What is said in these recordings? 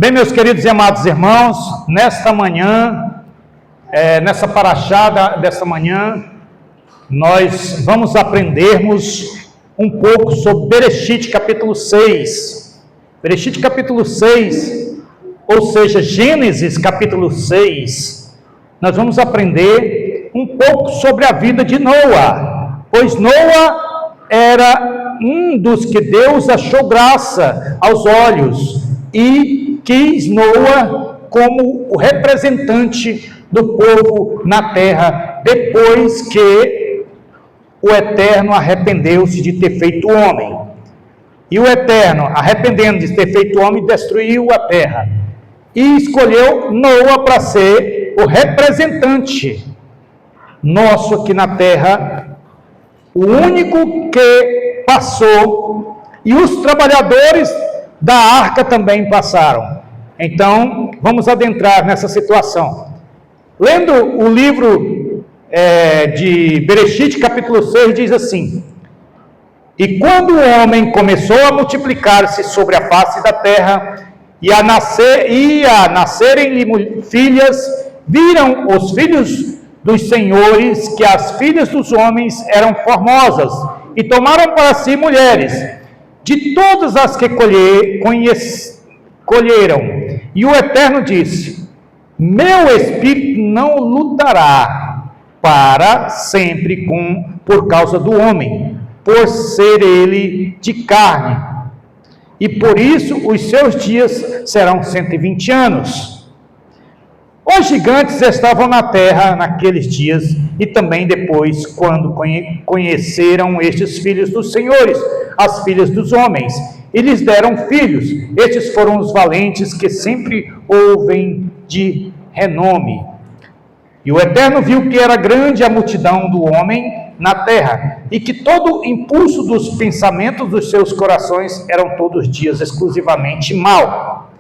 Bem, meus queridos e amados irmãos, nesta manhã, nessa paraxá desta manhã, nós vamos aprendermos um pouco sobre Bereshit capítulo 6. Bereshit capítulo 6, ou seja, Gênesis capítulo 6. Nós vamos aprender um pouco sobre a vida de Noa, pois Noa era um dos que Deus achou graça aos olhos e quis Noa como o representante do povo na terra, depois que o Eterno arrependeu-se de ter feito o homem. E o Eterno, arrependendo de ter feito o homem, destruiu a terra. E escolheu Noa para ser o representante nosso aqui na terra, o único que passou, e os trabalhadores da arca também passaram. Então, vamos adentrar nessa situação. Lendo o livro de Bereshit, capítulo 6, diz assim: E quando o homem começou a multiplicar-se sobre a face da terra, e a nascerem-lhe filhas, viram os filhos dos senhores que as filhas dos homens eram formosas, e tomaram para si mulheres, de todas as que colheram. E o Eterno disse: Meu espírito não lutará para sempre por causa do homem, por ser ele de carne, e por isso os seus dias serão 120 anos. Os gigantes estavam na terra naqueles dias, e também depois, quando conheceram estes filhos dos senhores, as filhas dos homens, e lhes deram filhos. Estes foram os valentes que sempre ouvem de renome. E o Eterno viu que era grande a multidão do homem na terra, e que todo o impulso dos pensamentos dos seus corações eram todos os dias exclusivamente mau.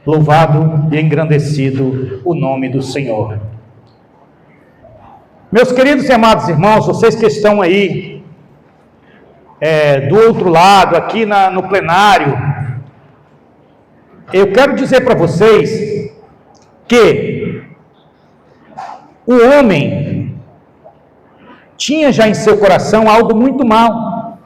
Louvado e engrandecido o nome do Senhor. Meus queridos e amados irmãos, vocês que estão aí do outro lado, aqui no plenário, eu quero dizer para vocês que o homem tinha já em seu coração algo muito mal.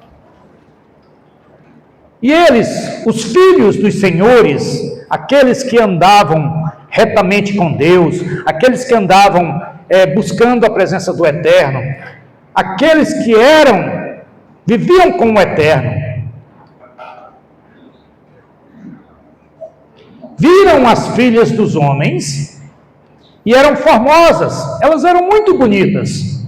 E eles, os filhos dos senhores, aqueles que andavam retamente com Deus, aqueles que andavam buscando a presença do Eterno, aqueles que viviam com o Eterno, viram as filhas dos homens e eram formosas, elas eram muito bonitas.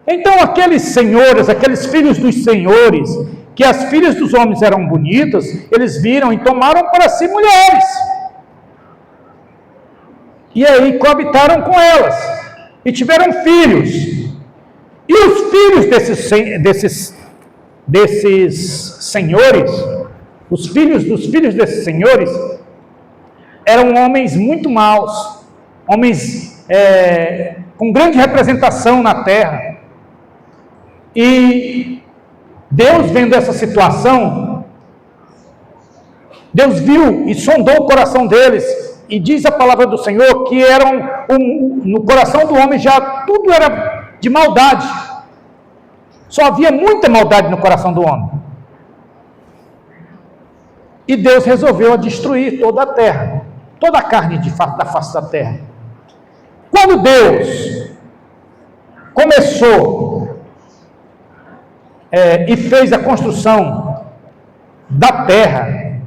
Então aqueles senhores, aqueles filhos dos senhores, que as filhas dos homens eram bonitas, eles viram e tomaram para si mulheres. E aí coabitaram com elas, e tiveram filhos. E os filhos desses senhores, os filhos dos filhos desses senhores, eram homens muito maus, homens com grande representação na terra. E Deus, vendo essa situação, Deus viu e sondou o coração deles, e diz a palavra do Senhor que no coração do homem já tudo era de maldade, só havia muita maldade no coração do homem, e Deus resolveu destruir toda a terra, toda a carne da face da terra. Quando Deus começou e fez a construção da terra,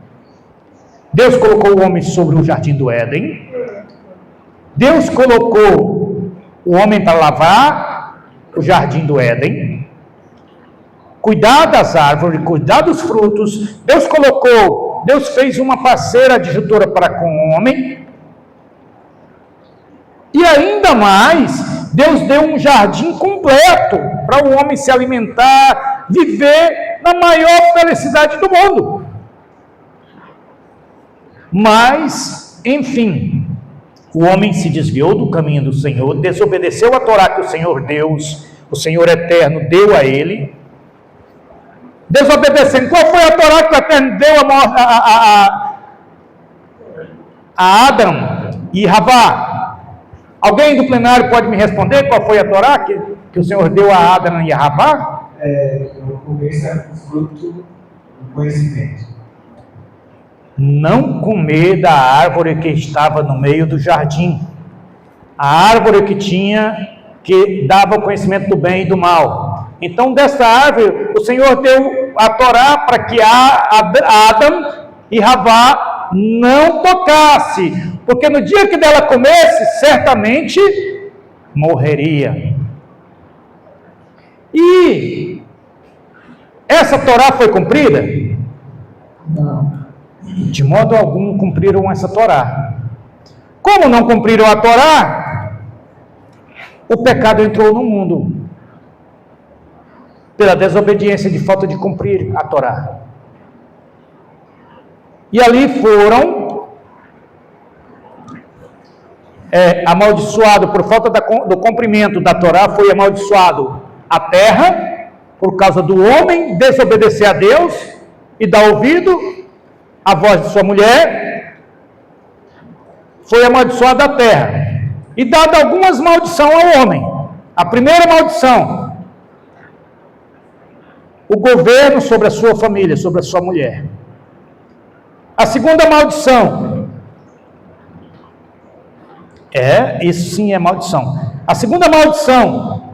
Deus colocou o homem sobre o jardim do Éden. Deus colocou o homem para lavar o jardim do Éden, cuidar das árvores, cuidar dos frutos. Deus fez uma parceira adjutora para com o homem, e ainda mais, Deus deu um jardim completo para o homem se alimentar, viver na maior felicidade do mundo. Mas, enfim, o homem se desviou do caminho do Senhor, desobedeceu a Torá que o Senhor Deus, o Senhor Eterno, deu a ele. Desobedecendo. Qual foi a Torá que o Eterno deu a Adão e Havá. Alguém do plenário pode me responder qual foi a Torá que o Senhor deu a Adão e a Havá? No começo era o fruto do conhecimento. Não comer da árvore que estava no meio do jardim. A árvore que dava o conhecimento do bem e do mal. Então, dessa árvore, o Senhor deu a Torá para que Adão e Havá não tocasse, porque no dia que dela comesse, certamente morreria. E essa Torá foi cumprida? Não. De modo algum cumpriram essa Torá. Como não cumpriram a Torá, o pecado entrou no mundo pela desobediência de falta de cumprir a Torá. E ali foram amaldiçoado por falta do cumprimento da Torá, foi amaldiçoado a terra por causa do homem desobedecer a Deus e dar ouvido à voz de sua mulher. Foi amaldiçoada a terra e dada algumas maldições ao homem. A primeira maldição, o governo sobre a sua família, sobre a sua mulher. A segunda maldição, isso sim é maldição. A segunda maldição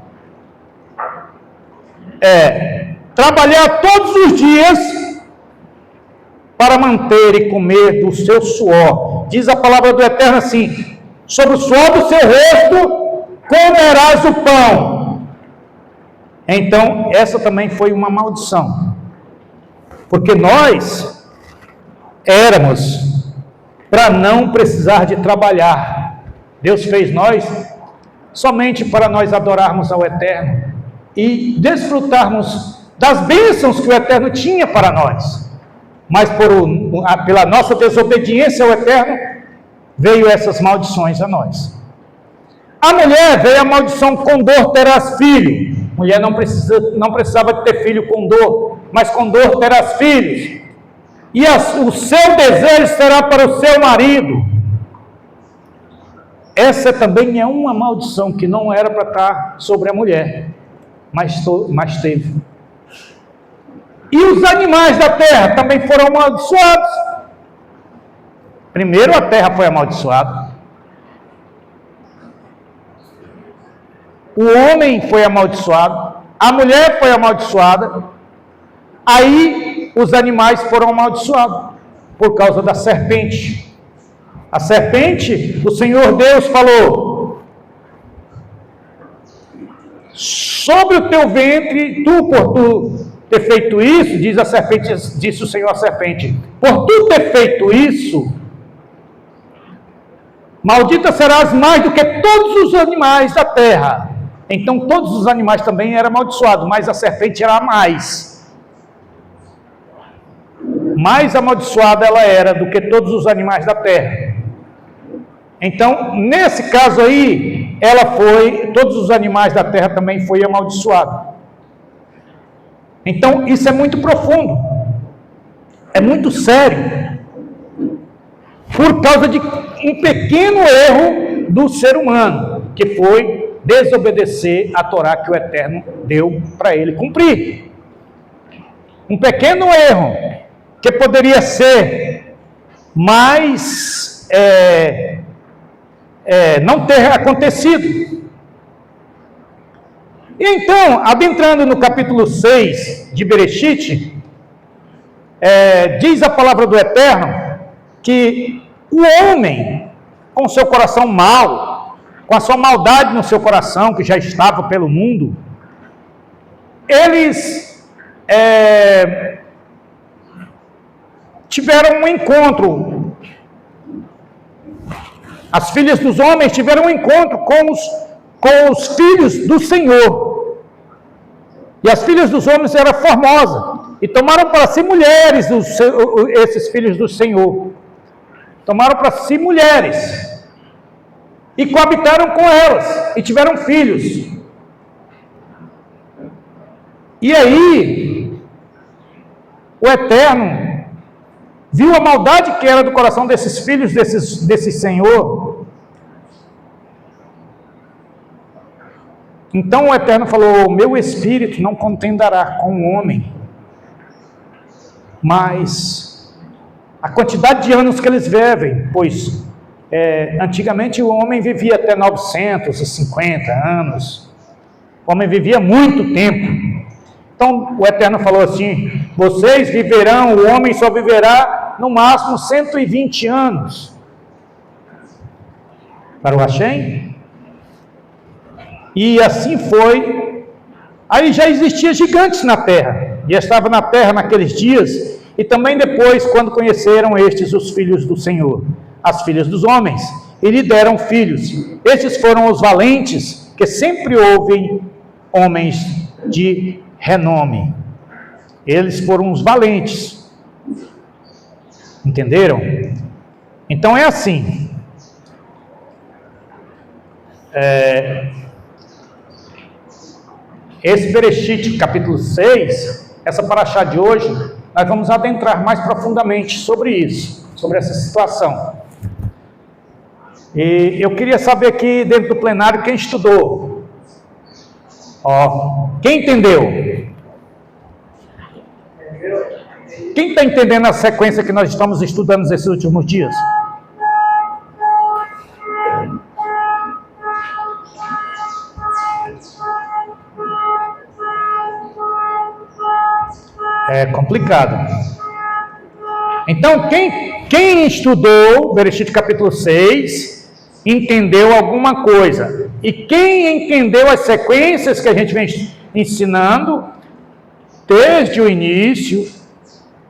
é trabalhar todos os dias para manter e comer do seu suor. Diz a palavra do Eterno assim: sobre o suor do seu rosto comerás o pão. Então, essa também foi uma maldição, porque nós éramos para não precisar de trabalhar. Deus fez nós somente para nós adorarmos ao Eterno e desfrutarmos das bênçãos que o Eterno tinha para nós. Mas pela nossa desobediência ao Eterno, veio essas maldições a nós. A mulher veio a maldição: com dor terás filho. Mulher não precisava de ter filho com dor, mas com dor terás filhos. E o seu desejo será para o seu marido. Essa também é uma maldição que não era para estar sobre a mulher, mas teve. E os animais da terra também foram amaldiçoados. Primeiro a terra foi amaldiçoada. O homem foi amaldiçoado. A mulher foi amaldiçoada. Aí os animais foram amaldiçoados por causa da serpente. A serpente, o Senhor Deus falou: sobre o teu ventre, por tu ter feito isso, diz a serpente, disse o Senhor à serpente, por tu ter feito isso, maldita serás mais do que todos os animais da terra. Então todos os animais também eram amaldiçoados, mas a serpente era a mais amaldiçoada ela era do que todos os animais da terra. Então, nesse caso aí, todos os animais da terra também foi amaldiçoado. Então, isso é muito profundo, é muito sério, por causa de um pequeno erro do ser humano, que foi desobedecer a Torá que o Eterno deu para ele cumprir. Um pequeno erro, que poderia ser mais não ter acontecido. E então, adentrando no capítulo 6 de Bereshit, diz a palavra do Eterno que o homem, com seu coração mau, com a sua maldade no seu coração, que já estava pelo mundo, eles tiveram um encontro. As filhas dos homens tiveram um encontro com os filhos do Senhor. E as filhas dos homens eram formosas. E tomaram para si mulheres, esses filhos do Senhor. Tomaram para si mulheres. E coabitaram com elas. E tiveram filhos. E aí, o Eterno viu a maldade que era do coração desses filhos desse Senhor. Então o Eterno falou: meu espírito não contenderá com o homem, mas a quantidade de anos que eles vivem, pois antigamente o homem vivia até 950 anos, o homem vivia muito tempo. Então o Eterno falou assim: vocês viverão, o homem só viverá no máximo 120 anos. Para o Hashem. E assim foi. Aí já existia gigantes na terra, já estava na terra naqueles dias, e também depois, quando conheceram estes os filhos do Senhor, as filhas dos homens, e lhe deram filhos. Estes foram os valentes, que sempre houve homens de renome. Eles foram os valentes. Entenderam? Então é assim. Esse Bereshit, capítulo 6, essa paraxá de hoje, nós vamos adentrar mais profundamente sobre isso, sobre essa situação. E eu queria saber aqui dentro do plenário quem estudou. Quem entendeu? Quem está entendendo a sequência que nós estamos estudando nesses últimos dias? É complicado. Então, quem estudou Bereshit capítulo 6, entendeu alguma coisa. E quem entendeu as sequências que a gente vem ensinando, desde o início.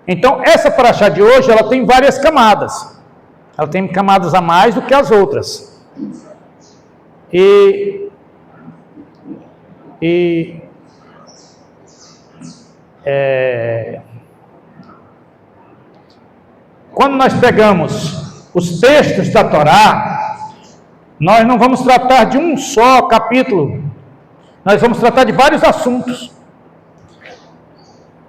Então, essa paraxá de hoje, ela tem várias camadas. Ela tem camadas a mais do que as outras. Quando nós pegamos os textos da Torá, nós não vamos tratar de um só capítulo, nós vamos tratar de vários assuntos.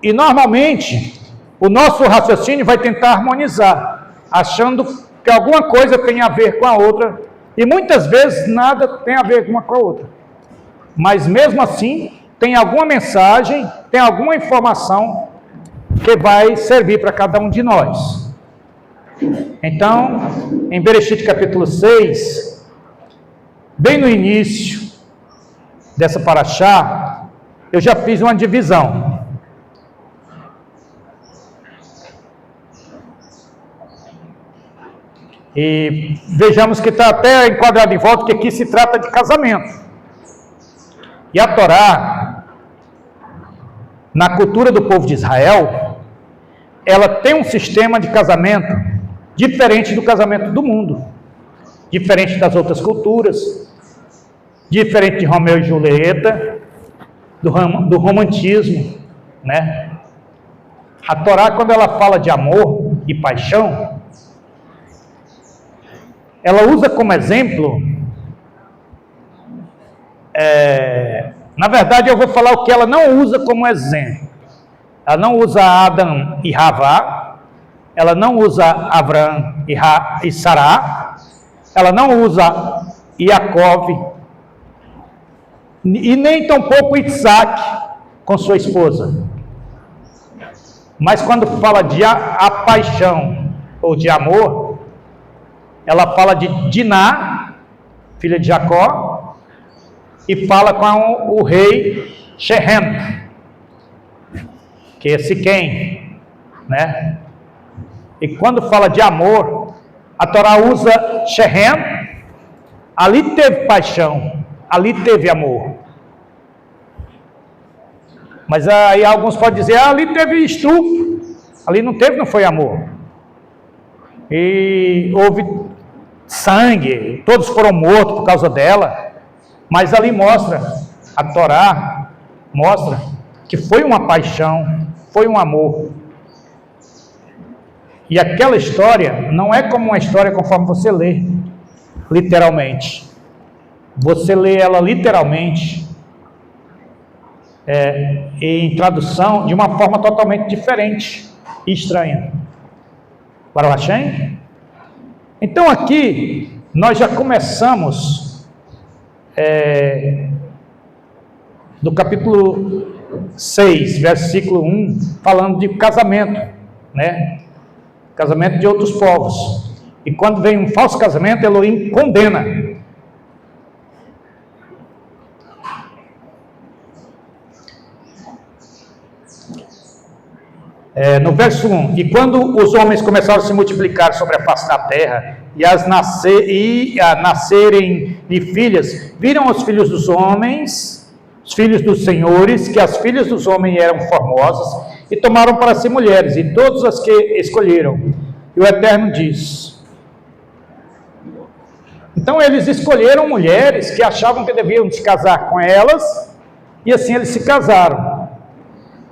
E normalmente, o nosso raciocínio vai tentar harmonizar, achando que alguma coisa tem a ver com a outra, e muitas vezes nada tem a ver uma com a outra. Mas mesmo assim, tem alguma mensagem, tem alguma informação que vai servir para cada um de nós. Então, em Bereshit capítulo 6, bem no início dessa paraxá, eu já fiz uma divisão. E vejamos que está até enquadrado em volta que aqui se trata de casamento. E a Torá, na cultura do povo de Israel, ela tem um sistema de casamento diferente do casamento do mundo, diferente das outras culturas, diferente de Romeu e Julieta, do romantismo, né? A Torá, quando ela fala de amor e paixão, ela usa como exemplo, na verdade eu vou falar o que ela não usa como exemplo. Ela não usa Adão e Havá, ela não usa Abraão e Sará, ela não usa Jacob, e nem tampouco Isaac com sua esposa. Mas quando fala de a paixão ou de amor, ela fala de Diná, filha de Jacó, e fala com o rei Shechem, que é Siquém, né? E quando fala de amor, a Torá usa Shechem, ali teve paixão, ali teve amor. Mas aí alguns podem dizer, ali teve estupro, ali não teve, não foi amor. E houve sangue, todos foram mortos por causa dela, mas ali mostra, a Torá mostra que foi uma paixão, foi um amor. E aquela história não é como uma história conforme você lê, literalmente. Você lê ela literalmente, em tradução, de uma forma totalmente diferente e estranha. Para o Hashem? Então aqui nós já começamos do capítulo 6, versículo 1, falando de casamento, né? Casamento de outros povos. E quando vem um falso casamento, Elohim condena. No verso 1, e quando os homens começaram a se multiplicar sobre a face da terra, e a nascerem de filhas, viram os filhos dos homens, os filhos dos senhores, que as filhas dos homens eram formosas, e tomaram para si mulheres, e todas as que escolheram. E o Eterno diz. Então eles escolheram mulheres que achavam que deviam se casar com elas, e assim eles se casaram.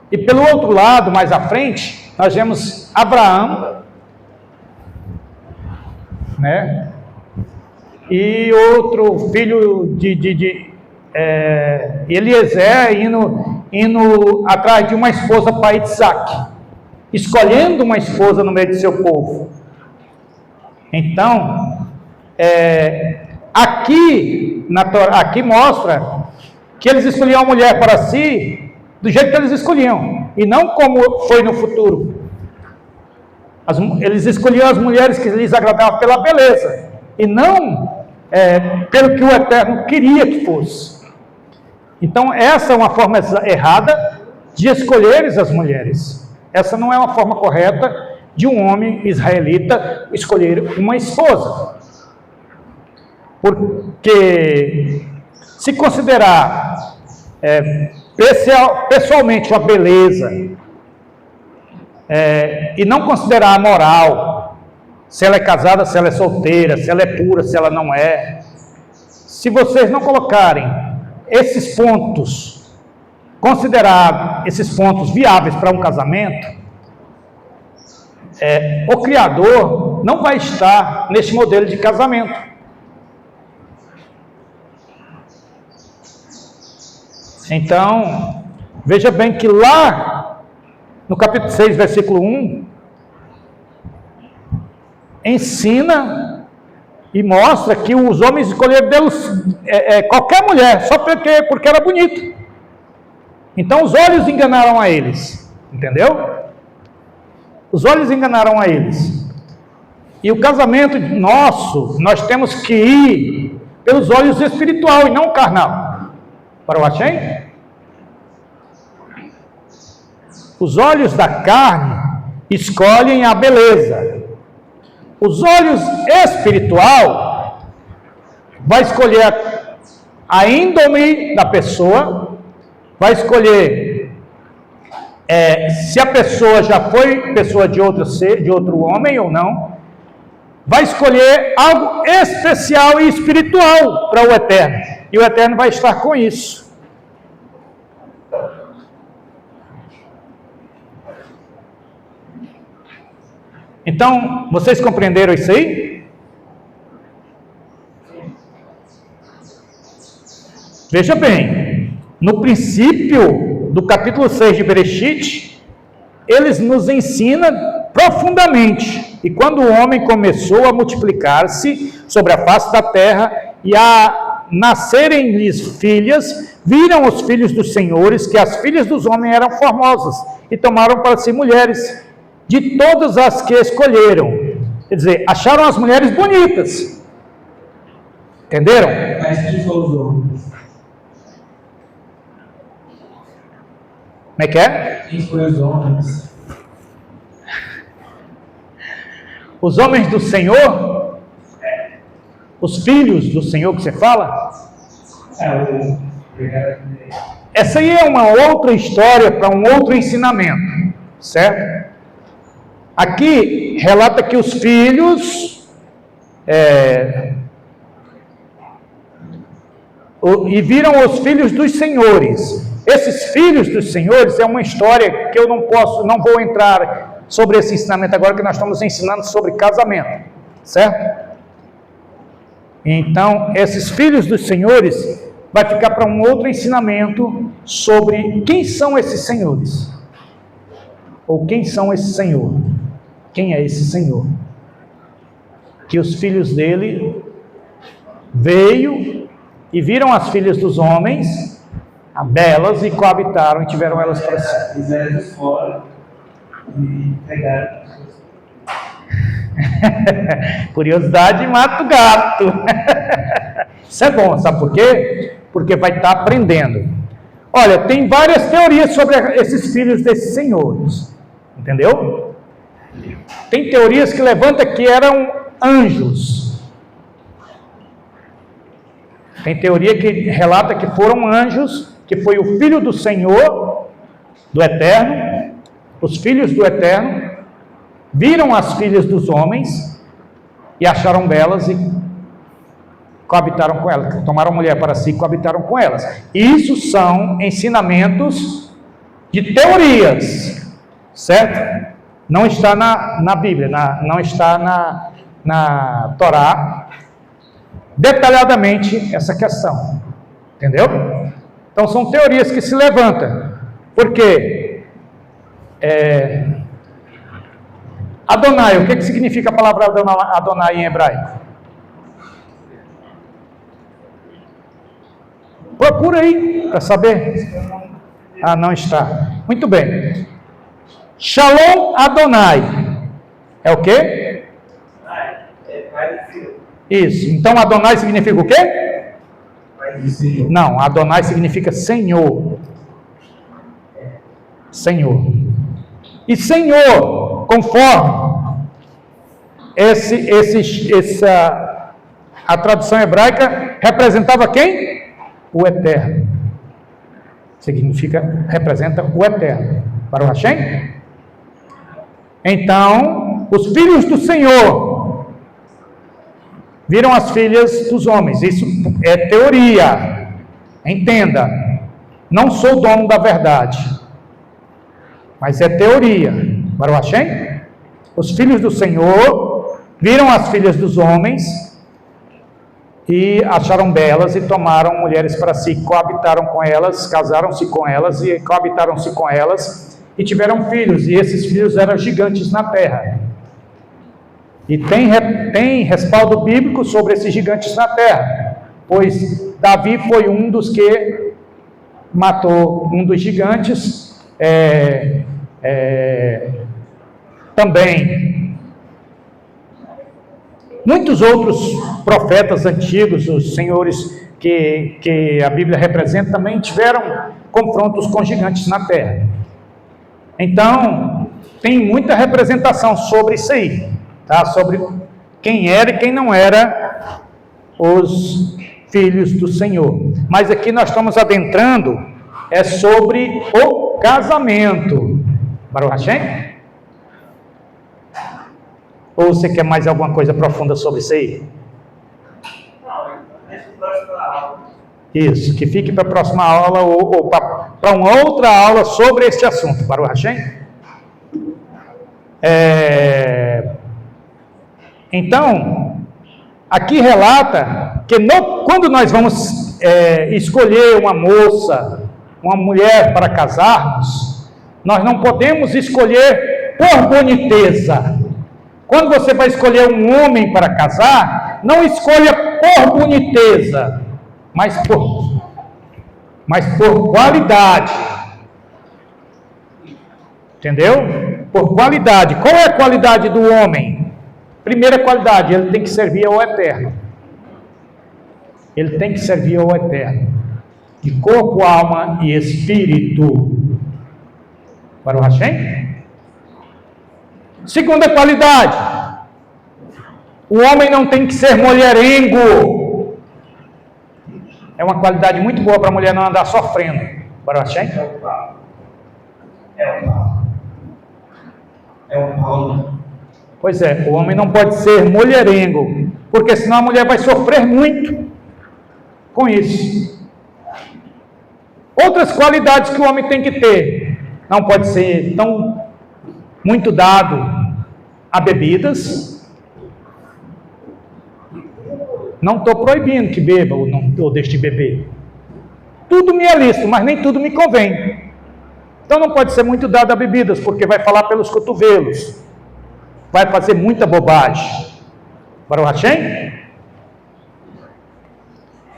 E pelo outro lado, mais à frente, nós vemos Abraão, né? E outro filho de Eliezer indo atrás de uma esposa para Isaac, escolhendo uma esposa no meio de seu povo. Então, aqui mostra que eles escolhiam a mulher para si do jeito que eles escolhiam, e não como foi no futuro. Eles escolhiam as mulheres que lhes agradavam pela beleza, e não pelo que o Eterno queria que fosse. Então essa é uma forma errada de escolheres as mulheres. Essa não é uma forma correta de um homem israelita escolher uma esposa. Porque se considerar pessoalmente a beleza e não considerar a moral, se ela é casada, se ela é solteira, se ela é pura, se ela não é, se vocês não colocarem esses pontos, considerar esses pontos viáveis para um casamento, o Criador não vai estar neste modelo de casamento. Então, veja bem que lá no capítulo 6, versículo 1, ensina e mostra que os homens escolheram qualquer mulher, só porque era bonito. Então os olhos enganaram a eles, entendeu? Os olhos enganaram a eles. E o casamento nosso, nós temos que ir pelos olhos espiritual e não carnal. Para o Hashem? Os olhos da carne escolhem a beleza. Os olhos espiritual vai escolher a índole da pessoa, vai escolher se a pessoa já foi pessoa de outro ser, de outro homem ou não, vai escolher algo especial e espiritual para o Eterno. E o Eterno vai estar com isso. Então, vocês compreenderam isso aí? Veja bem, no princípio do capítulo 6 de Bereshit, eles nos ensinam profundamente. E quando o homem começou a multiplicar-se sobre a face da terra e a nascerem-lhes filhas, viram os filhos dos senhores que as filhas dos homens eram formosas e tomaram para si mulheres de todas as que escolheram. Quer dizer, acharam as mulheres bonitas. Entenderam? Mas quem foram os homens? Como é que é? Quem foram os homens? Os homens do Senhor? Os filhos do Senhor que você fala? Essa aí é uma outra história para um outro ensinamento, certo? Aqui relata que os filhos e viram os filhos dos senhores. Esses filhos dos senhores é uma história que eu não vou entrar sobre esse ensinamento agora, que nós estamos ensinando sobre casamento, certo? Então, esses filhos dos senhores vai ficar para um outro ensinamento sobre quem são esses senhores, ou quem são esse senhor. Quem é esse Senhor? Que os filhos dele veio e viram as filhas dos homens, belas, e coabitaram e tiveram elas para si. Fizeram fora e pegaram. Curiosidade mata o gato. Isso é bom, sabe por quê? Porque vai estar aprendendo. Olha, tem várias teorias sobre esses filhos desses senhores, entendeu? Tem teorias que levantam que eram anjos. Tem teoria que relata que foram anjos, que foi o filho do Senhor, do Eterno, os filhos do Eterno, viram as filhas dos homens e acharam belas e coabitaram com elas, tomaram mulher para si e coabitaram com elas. Isso são ensinamentos de teorias, certo? Não está na Bíblia, não está na Torá, detalhadamente essa questão, entendeu? Então são teorias que se levantam, porque Adonai, o que significa a palavra Adonai em hebraico? Procura aí para saber. Ah, não está. Muito bem. Shalom Adonai. É o quê? Isso. Então Adonai significa o quê? Não, Adonai significa Senhor. Senhor. E Senhor, conforme a tradução hebraica representava quem? O Eterno. Representa o Eterno. Baruch Hashem? Então, os filhos do Senhor viram as filhas dos homens. Isso é teoria. Entenda. Não sou dono da verdade. Mas é teoria. Baruch Hashem? Os filhos do Senhor viram as filhas dos homens e acharam belas e tomaram mulheres para si, coabitaram com elas, casaram-se com elas e coabitaram-se com elas e tiveram filhos, e esses filhos eram gigantes na terra. E tem respaldo bíblico sobre esses gigantes na terra, pois Davi foi um dos que matou um dos gigantes, também muitos outros profetas antigos, os senhores que a Bíblia representa, também tiveram confrontos com gigantes na terra. Então, tem muita representação sobre isso aí, tá? Sobre quem era e quem não era os filhos do Senhor. Mas aqui nós estamos adentrando, sobre o casamento. Baruch Hashem? Ou você quer mais alguma coisa profunda sobre isso aí? Isso, que fique para a próxima aula ou para uma outra aula sobre este assunto. Baruch Hashem? Então, aqui relata que quando nós vamos escolher uma moça, uma mulher para casarmos, nós não podemos escolher por boniteza. Quando você vai escolher um homem para casar, não escolha por boniteza, mas por qualidade. Entendeu? Por qualidade. Qual é a qualidade do homem? Primeira qualidade, ele tem que servir ao Eterno. Ele tem que servir ao Eterno. De corpo, alma e espírito. Baruch Hashem? Segunda qualidade, o homem não tem que ser mulherengo. É uma qualidade muito boa para a mulher não andar sofrendo. Baruch Hashem? É um Paulo. Pois é, o homem não pode ser mulherengo, porque senão a mulher vai sofrer muito com isso. Outras qualidades que o homem tem que ter: não pode ser tão muito dado a bebidas. Não estou proibindo que beba ou deixe de beber. Tudo me é lícito, mas nem tudo me convém. Então não pode ser muito dado a bebidas, porque vai falar pelos cotovelos. vai fazer muita bobagem. Baruch Hashem?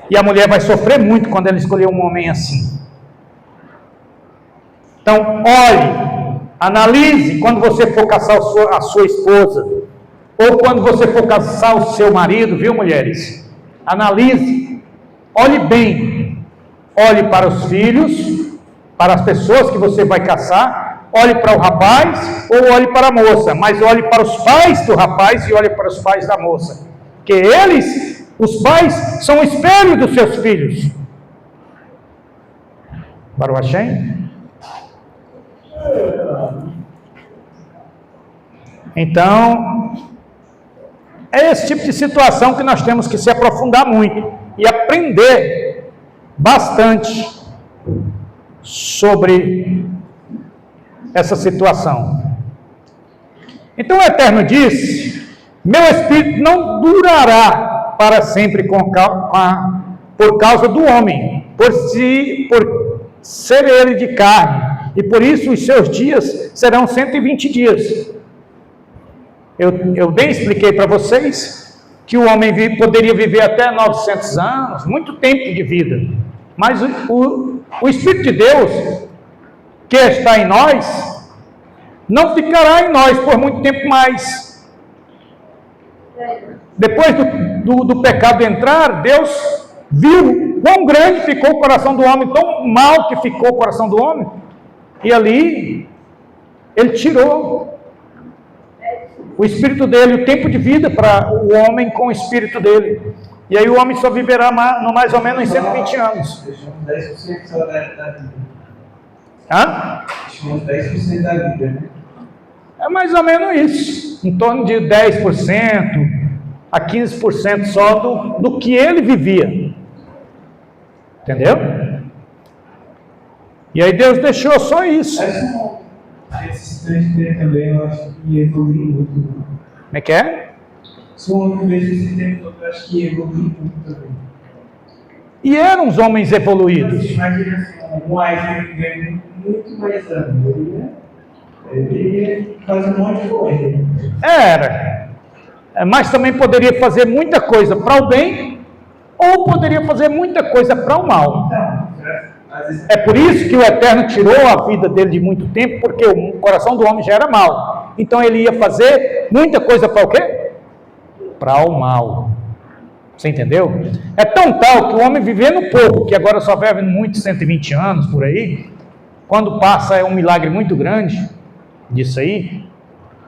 E a mulher vai sofrer muito quando ela escolher um homem assim. Então, olhe, analise quando você for caçar a sua esposa, ou quando você for caçar o seu marido, viu, mulheres? Analise, olhe bem, olhe para os filhos, para as pessoas que você vai caçar, olhe para o rapaz ou olhe para a moça, mas olhe para os pais do rapaz e olhe para os pais da moça, porque eles, os pais, são o espelho dos seus filhos. Baruch Hashem? Então, é esse tipo de situação que nós temos que se aprofundar muito e aprender bastante sobre essa situação. Então o Eterno disse: meu espírito não durará para sempre por causa do homem, por ser ele de carne, e por isso os seus dias serão 120 dias. Eu bem expliquei para vocês que o homem poderia viver até 900 anos, muito tempo de vida, mas o Espírito de Deus que está em nós não ficará em nós por muito tempo mais. Depois do pecado entrar, Deus viu quão grande ficou o coração do homem, tão mal que ficou o coração do homem, e ali ele tirou o espírito dele, o tempo de vida para o homem com o espírito dele. E aí o homem só viverá mais ou menos 120 anos. Deixamos 10% só da vida. Hã? Deixamos 10% da vida, né? É mais ou menos isso. Em torno de 10% a 15% só do que ele vivia. Entendeu? E aí Deus deixou só isso. Esse trecho dele também, eu acho que evolui muito. Como é que é? Se o homem vejo esse tempo todo, eu acho que evolui muito também. E eram os homens evoluídos. Imagina assim, um iPhone ganha muito mais anos. Ele faz um monte de coisa. Era. Mas também poderia fazer muita coisa para o bem, ou poderia fazer muita coisa para o mal. Então, às vezes... É por isso que o Eterno tirou a vida dele de muito tempo, porque o coração do homem já era mau. Então ele ia fazer muita coisa para o quê? Para o mal. Você entendeu? É tão tal que o homem vivendo pouco, que agora só vive muito 120 anos por aí, quando passa é um milagre muito grande disso aí.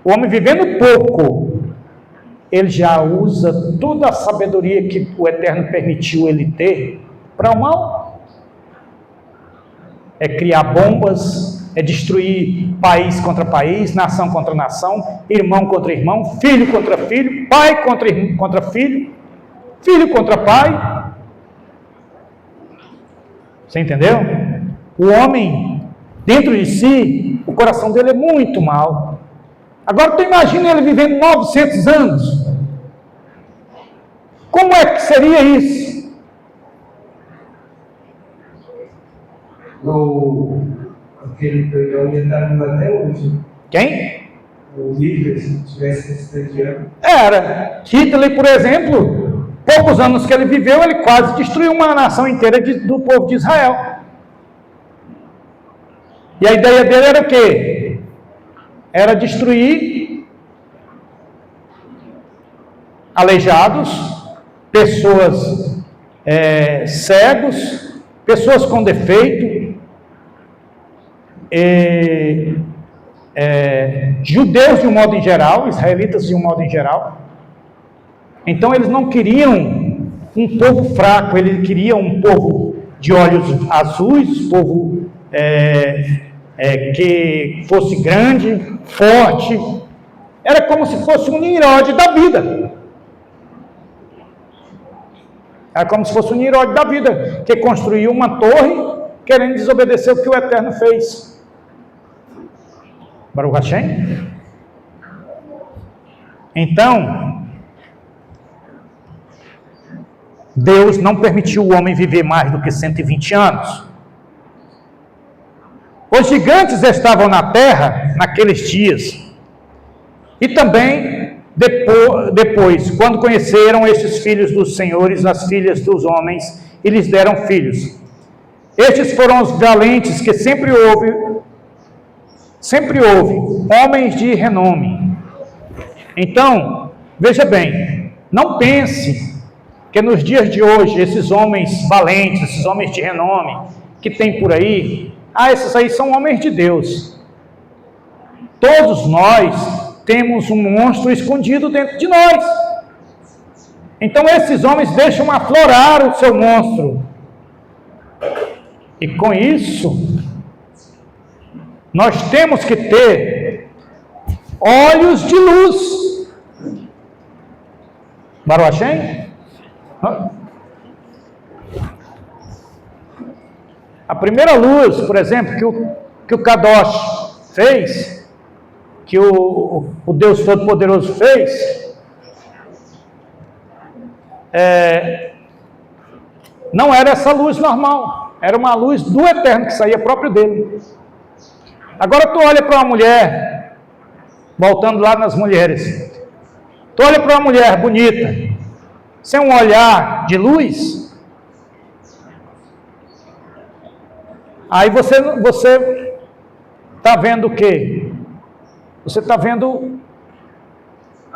O homem vivendo pouco, ele já usa toda a sabedoria que o Eterno permitiu ele ter para o mal. É criar bombas, é destruir país contra país, nação contra nação, irmão contra irmão, filho contra filho, pai contra filho, filho contra pai. Você entendeu? O homem, dentro de si, o coração dele é muito mau. Agora tu imagina ele vivendo 900 anos. Como é que seria isso? Aquele perdão ia estar vivo até hoje. Quem? O Hitler, se tivesse esse ano. Era. Hitler, por exemplo, poucos anos que ele viveu, ele quase destruiu uma nação inteira do povo de Israel. E a ideia dele era o quê? Era destruir aleijados, pessoas cegos, pessoas com defeito, judeus de um modo em geral, israelitas de um modo em geral. Então eles não queriam um povo fraco, eles queriam um povo de olhos azuis, povo que fosse grande, forte. Era como se fosse um Nimrod da vida. Era como se fosse um Nimrod da vida, que construiu uma torre querendo desobedecer o que o Eterno fez. Baruch Hashem? Então, Deus não permitiu o homem viver mais do que 120 anos. Os gigantes estavam na terra naqueles dias. E também, depois, quando conheceram estes filhos dos senhores, as filhas dos homens, e lhes deram filhos. Estes foram os valentes que sempre houve, homens de renome. Então, veja bem, não pense que nos dias de hoje, esses homens valentes, esses homens de renome, que tem por aí, esses aí são homens de Deus. Todos nós temos um monstro escondido dentro de nós. Então esses homens deixam aflorar o seu monstro. E com isso, nós temos que ter olhos de luz. Baruch Hashem? A primeira luz, por exemplo, que o Kadosh fez, que o Deus Todo-Poderoso fez, não era essa luz normal, era uma luz do Eterno que saía próprio dele. Agora tu olha para uma mulher, voltando lá nas mulheres, tu olha para uma mulher bonita, sem um olhar de luz, aí você está vendo o quê? Você está vendo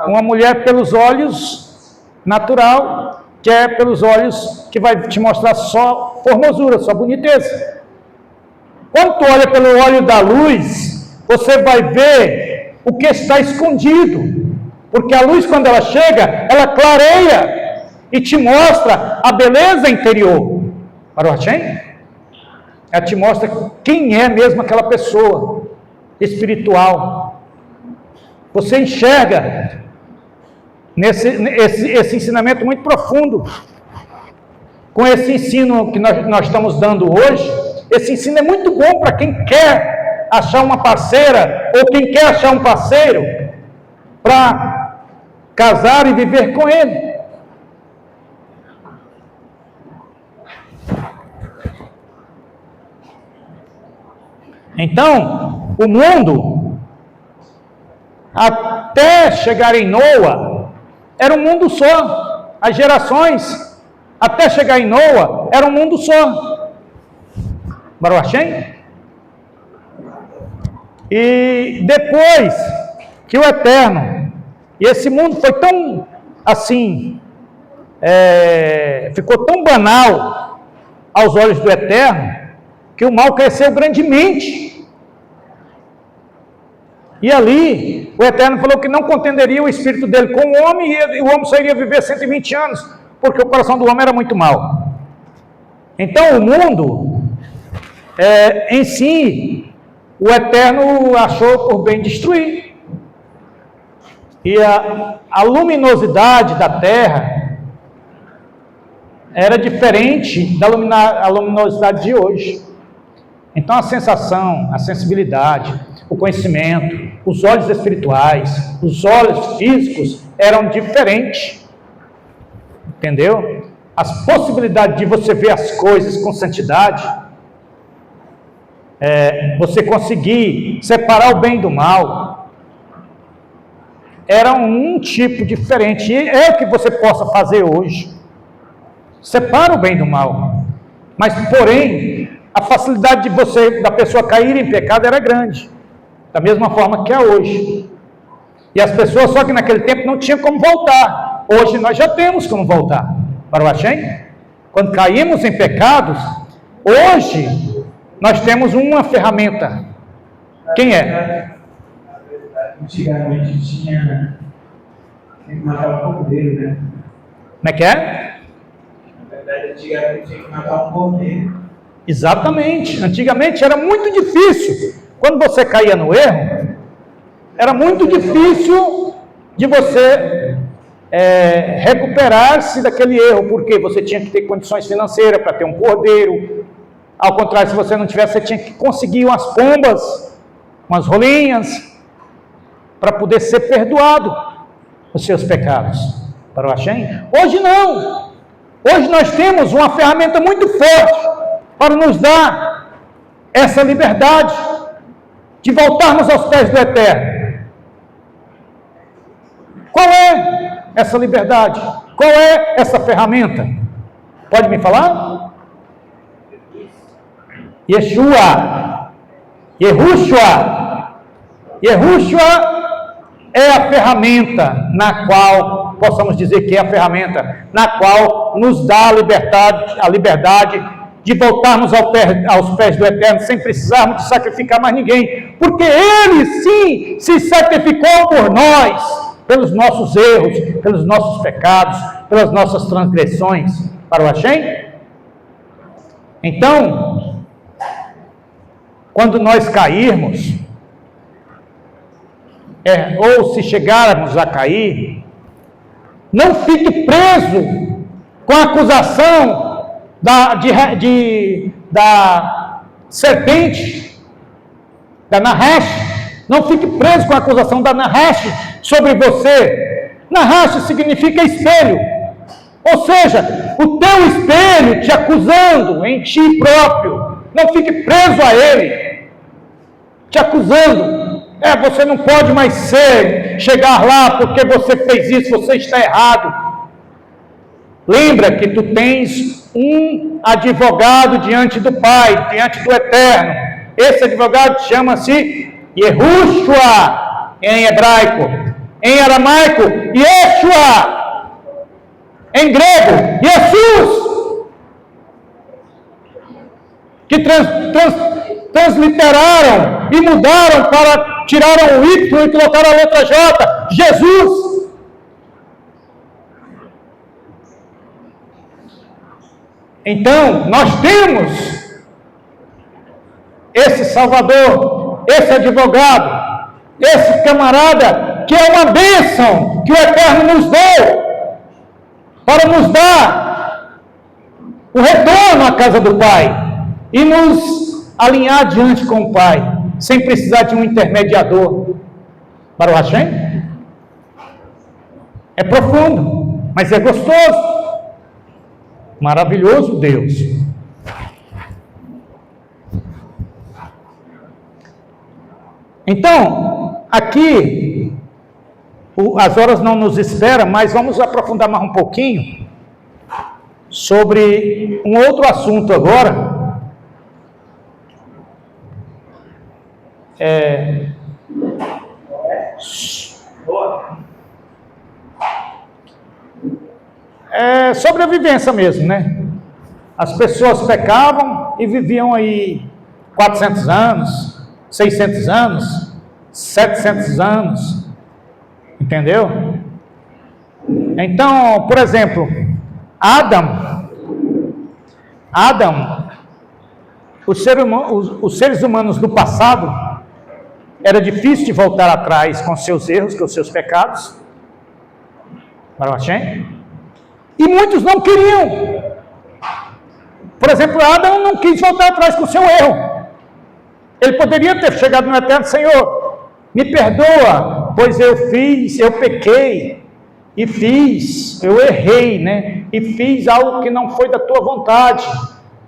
uma mulher pelos olhos natural, que é pelos olhos que vai te mostrar só formosura, só boniteza. Quando tu olha pelo olho da luz, você vai ver o que está escondido, porque a luz, quando ela chega, ela clareia e te mostra a beleza interior. Baruch Hashem? Ela te mostra quem é mesmo aquela pessoa espiritual. Você enxerga esse ensinamento muito profundo. Com esse ensino que nós estamos dando hoje, esse ensino é muito bom para quem quer achar uma parceira ou quem quer achar um parceiro para casar e viver com ele. Então, o mundo, até chegar em Noa, era um mundo só. As gerações, até chegar em Noa, era um mundo só. Baruch Hashem? E depois que o Eterno, e esse mundo foi tão assim, ficou tão banal aos olhos do Eterno, que o mal cresceu grandemente. E ali, o Eterno falou que não contenderia o espírito dele com o homem, e o homem só iria viver 120 anos, porque o coração do homem era muito mau. Então, o mundo, em si, o Eterno achou por bem destruir. E a luminosidade da terra era diferente da luminosidade de hoje. Então a sensação, a sensibilidade, o conhecimento, os olhos espirituais, os olhos físicos eram diferentes. Entendeu? As possibilidades de você ver as coisas com santidade, você conseguir separar o bem do mal, era um tipo diferente. E é o que você possa fazer hoje. Separa o bem do mal. Mas, porém, a facilidade da pessoa cair em pecado era grande, da mesma forma que é hoje. E as pessoas, só que naquele tempo não tinham como voltar. Hoje nós já temos como voltar. Baruch Hashem? Quando caímos em pecados, hoje nós temos uma ferramenta. Quem é? Antigamente tinha que matar um cordeiro, né? Como é que é? Na verdade, antigamente tinha que matar um cordeiro. Exatamente. Antigamente era muito difícil. Quando você caía no erro, era muito difícil de você recuperar-se daquele erro, porque você tinha que ter condições financeiras para ter um cordeiro. Ao contrário, se você não tivesse, você tinha que conseguir umas pombas, umas rolinhas, para poder ser perdoado os seus pecados. Para o Hashem? Hoje não. Hoje nós temos uma ferramenta muito forte para nos dar essa liberdade de voltarmos aos pés do Eterno. essa liberdade? Qual é essa ferramenta? Pode me falar? Yeshua. Yehoshua é a ferramenta na qual, possamos dizer que é a ferramenta, na qual nos dá a liberdade de voltarmos aos pés do Eterno, sem precisarmos de sacrificar mais ninguém, porque Ele sim se sacrificou por nós, pelos nossos erros, pelos nossos pecados, pelas nossas transgressões, para o Hashem. Então, quando nós cairmos, ou se chegarmos a cair, não fique preso com a acusação da serpente, da Nahash. Não fique preso com a acusação da Nahash sobre você. Nahash significa espelho, ou seja, o teu espelho te acusando em ti próprio. Não fique preso a ele, te acusando. Você não pode mais chegar lá porque você fez isso, você está errado. Lembra que tu tens um advogado diante do Pai, diante do Eterno. Esse advogado chama-se Yehoshua em hebraico, em aramaico Yeshua, em grego Jesus, que transliteraram e mudaram tiraram o Y e colocaram a letra J, Jesus. Então, nós temos esse Salvador, esse advogado, esse camarada, que é uma bênção que o Eterno nos deu, para nos dar o retorno à casa do Pai, e nos alinhar diante com o Pai, sem precisar de um intermediador. Para o Hashem? É profundo, mas é gostoso. Maravilhoso Deus. Então, aqui, as horas não nos esperam, mas vamos aprofundar mais um pouquinho sobre um outro assunto agora. Sobre a vivência mesmo, né? As pessoas pecavam e viviam aí 400 anos, 600 anos, 700 anos, entendeu? Então, por exemplo, Adão, os seres humanos do passado, era difícil de voltar atrás com seus erros, com seus pecados, para o Hashem, e muitos não queriam. Por exemplo, Adão não quis voltar atrás com seu erro. Ele poderia ter chegado no Eterno: Senhor, me perdoa, pois eu pequei, eu errei, né? E fiz algo que não foi da tua vontade.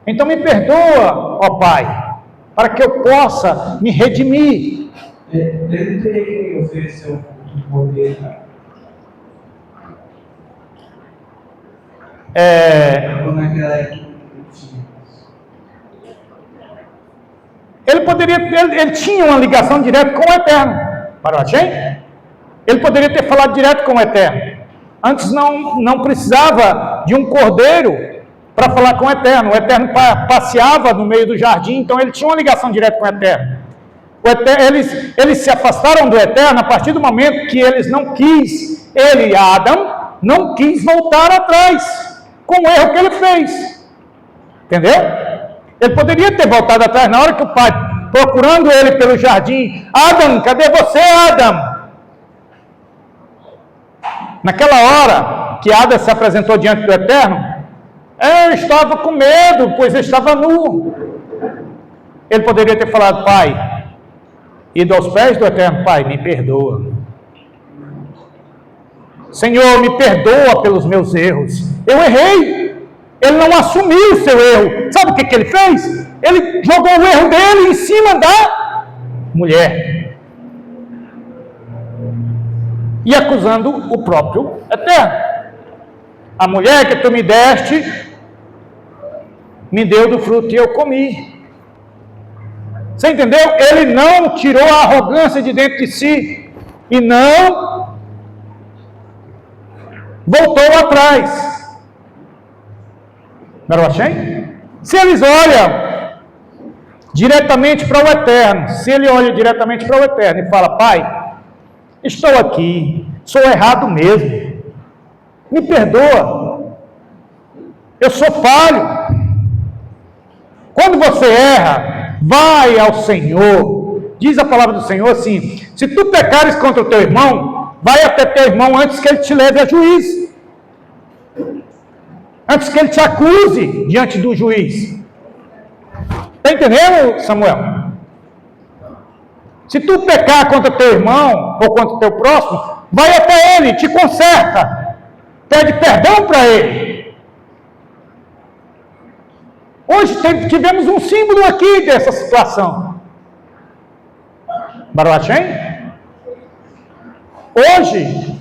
Então me perdoa, ó Pai, para que eu possa me redimir. Ele teria que oferecer um culto de poder, né? Ele tinha uma ligação direta com o Eterno, para o Hashem. Ele poderia ter falado direto com o Eterno. Antes não precisava de um cordeiro para falar com o Eterno. O Eterno passeava no meio do jardim, então ele tinha uma ligação direta com o Eterno. Eles se afastaram do Eterno a partir do momento que ele, Adão, não quis voltar atrás com o erro que ele fez. Entendeu? Ele poderia ter voltado atrás na hora que o pai, procurando ele pelo jardim: Adão, cadê você, Adão? Naquela hora que Adão se apresentou diante do Eterno, eu estava com medo, pois eu estava nu. Ele poderia ter falado: Pai, ido aos pés do Eterno: Pai, me perdoa. Senhor, me perdoa pelos meus erros. Eu errei. Ele não assumiu o seu erro. Sabe o que ele fez? Ele jogou o erro dele em cima da mulher. e acusando o próprio Eterno. A mulher que tu me deste, me deu do fruto e eu comi. Você entendeu? Ele não tirou a arrogância de dentro de si e não voltou atrás. Baruch Hashem? Se eles olham diretamente para o Eterno, se ele olha diretamente para o Eterno e fala: Pai, estou aqui, sou errado mesmo, me perdoa, eu sou falho. Quando você erra, vai ao Senhor. Diz a palavra do Senhor assim: se tu pecares contra o teu irmão, vai até teu irmão antes que ele te leve a juízo, antes que ele te acuse diante do juiz. Está entendendo, Samuel? Se tu pecar contra teu irmão ou contra teu próximo, vai até ele, te conserta, pede perdão para ele. Hoje tivemos um símbolo aqui dessa situação. Baruch Hashem? Hoje,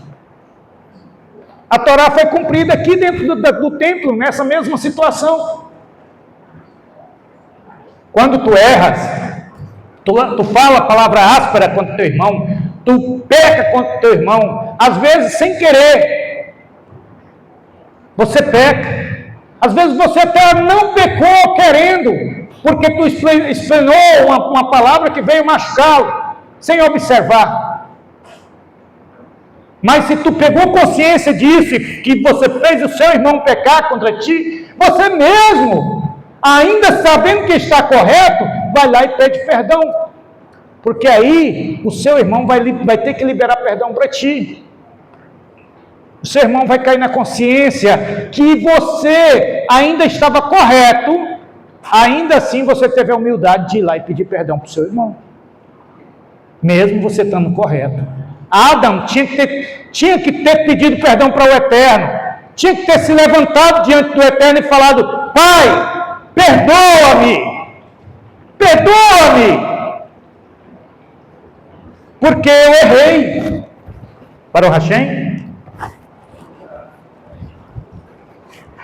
a Torá foi cumprida aqui dentro do templo, nessa mesma situação. Quando tu erras, tu fala a palavra áspera contra teu irmão, tu peca contra teu irmão, às vezes sem querer, você peca. Às vezes você até não pecou querendo, porque tu explanou uma palavra que veio machucá-lo, sem observar. Mas se tu pegou consciência disso, que você fez o seu irmão pecar contra ti, você mesmo, ainda sabendo que está correto, vai lá e pede perdão. Porque aí o seu irmão vai ter que liberar perdão para ti. O seu irmão vai cair na consciência que você ainda estava correto, ainda assim você teve a humildade de ir lá e pedir perdão para o seu irmão, mesmo você estando correto. Adão tinha que ter pedido perdão para o Eterno, tinha que ter se levantado diante do Eterno e falado: Pai, perdoa-me, porque eu errei. Para o Hashem?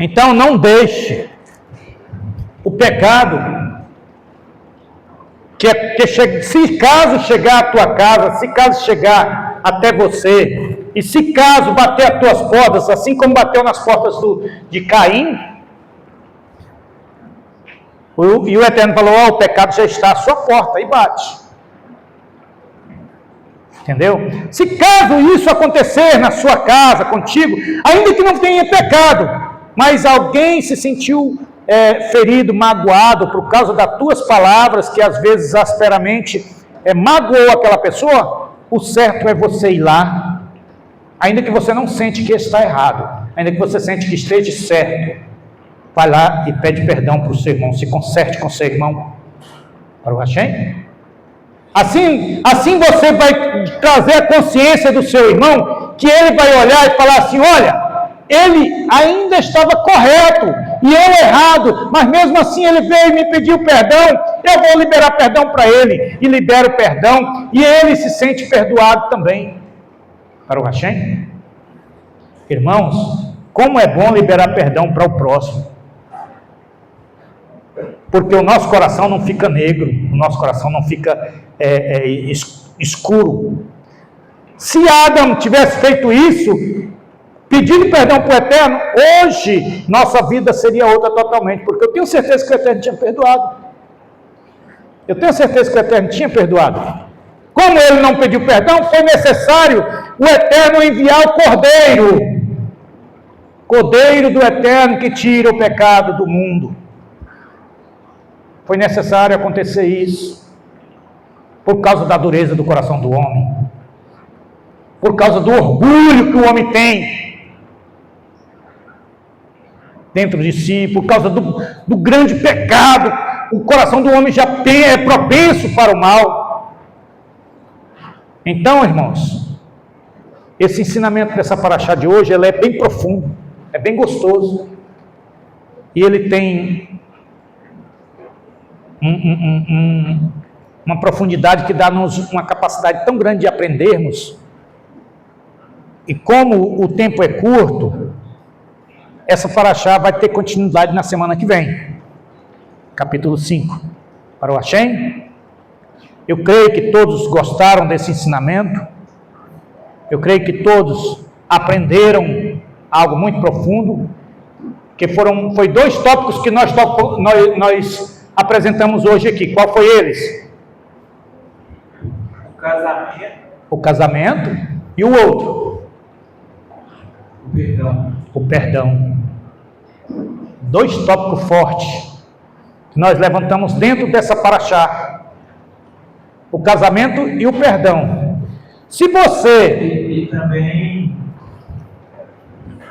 Então não deixe o pecado, se caso chegar à tua casa, se caso chegar até você, e se caso bater às tuas portas, assim como bateu nas portas de Caim, e o Eterno falou: o pecado já está à sua porta, e bate. Entendeu? Se caso isso acontecer na sua casa, contigo, ainda que não tenha pecado, mas alguém se sentiu ferido, magoado por causa das tuas palavras, que às vezes asperamente magoou aquela pessoa, o certo é você ir lá, ainda que você não sente que está errado, ainda que você sente que esteja certo, vai lá e pede perdão para o seu irmão, se conserte com o seu irmão. Para o Hashem? Assim você vai trazer a consciência do seu irmão, que ele vai olhar e falar assim: olha, ele ainda estava correto e eu errado, mas mesmo assim ele veio e me pediu perdão, eu vou liberar perdão para ele, e libero perdão, e ele se sente perdoado também. Para o Hashem? Irmãos, como é bom liberar perdão para o próximo, porque o nosso coração não fica negro, o nosso coração não fica escuro. Se Adão tivesse feito isso, pedindo perdão para o Eterno, hoje nossa vida seria outra totalmente, porque eu tenho certeza que o Eterno tinha perdoado. Eu tenho certeza que o Eterno tinha perdoado. Como ele não pediu perdão, foi necessário o Eterno enviar o Cordeiro do Eterno, que tira o pecado do mundo. Foi necessário acontecer isso, por causa da dureza do coração do homem, por causa do orgulho que o homem tem dentro de si, por causa do grande pecado. O coração do homem já é propenso para o mal. Então, irmãos, esse ensinamento dessa paraxá de hoje, ele é bem profundo, é bem gostoso, e ele tem uma profundidade que dá-nos uma capacidade tão grande de aprendermos E como o tempo é curto, essa paraxá vai ter continuidade na semana que vem. Capítulo 5. Para o Hashem. Eu creio que todos gostaram desse ensinamento. Eu creio que todos aprenderam algo muito profundo. Que foi 2 tópicos que nós apresentamos hoje aqui. Qual foi eles? O casamento. O casamento e o outro? O perdão. O perdão. 2 tópicos fortes que nós levantamos dentro dessa paraxá. O casamento e o perdão. Se você... E também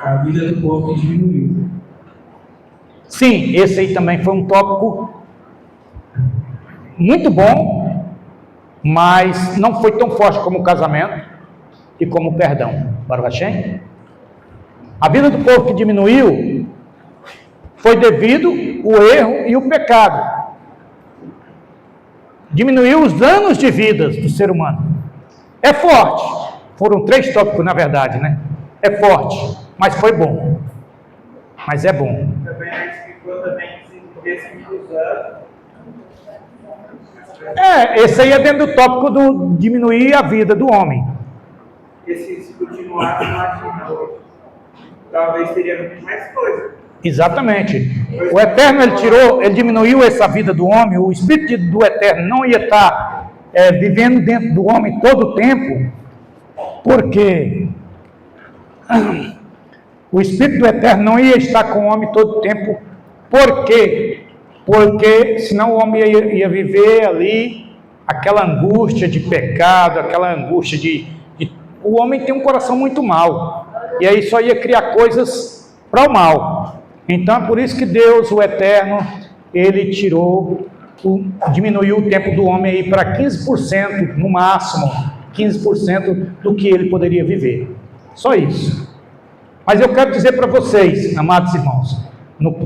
a vida do povo que diminuiu. Sim, esse aí também foi um tópico muito bom, mas não foi tão forte como o casamento e como o perdão. Baruch Hashem. A vida do povo que diminuiu foi devido ao erro e o pecado. Diminuiu os anos de vida do ser humano. É forte. Foram 3 tópicos, na verdade, né? É forte, mas foi bom. Mas é bom. Também explicou também que esse cruzado. Esse aí é dentro do tópico do diminuir a vida do homem. Se continuasse assim, talvez teria mais coisa. Exatamente. O Eterno, ele diminuiu essa vida do homem. O Espírito do Eterno não ia estar vivendo dentro do homem todo o tempo, porque o Espírito do Eterno não ia estar com o homem todo o tempo. Por quê? Porque senão o homem ia viver ali aquela angústia de pecado, aquela angústia o homem tem um coração muito mau, e aí só ia criar coisas para o mal. Então é por isso que Deus, o Eterno, ele diminuiu o tempo do homem aí para 15%, no máximo, 15% do que ele poderia viver. Só isso. Mas eu quero dizer para vocês, amados irmãos,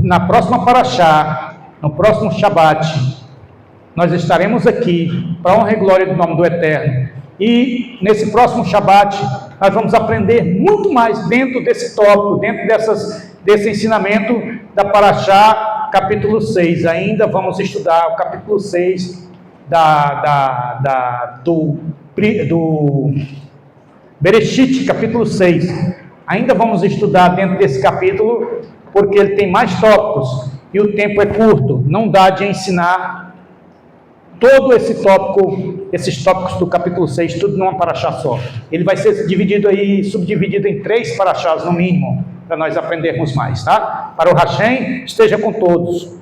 na próxima paraxá, no próximo Shabat, nós estaremos aqui para a honra e glória do nome do Eterno. E nesse próximo Shabat, nós vamos aprender muito mais dentro desse tópico, dentro desse ensinamento da paraxá, capítulo 6. Ainda vamos estudar o capítulo 6 do Bereshit, capítulo 6. Ainda vamos estudar dentro desse capítulo, porque ele tem mais tópicos e o tempo é curto, não dá de ensinar todo esse tópico, esses tópicos do capítulo 6, tudo numa paraxá só. Ele vai ser subdividido em 3 paraxás no mínimo, para nós aprendermos mais, tá? Para o Hashem, esteja com todos.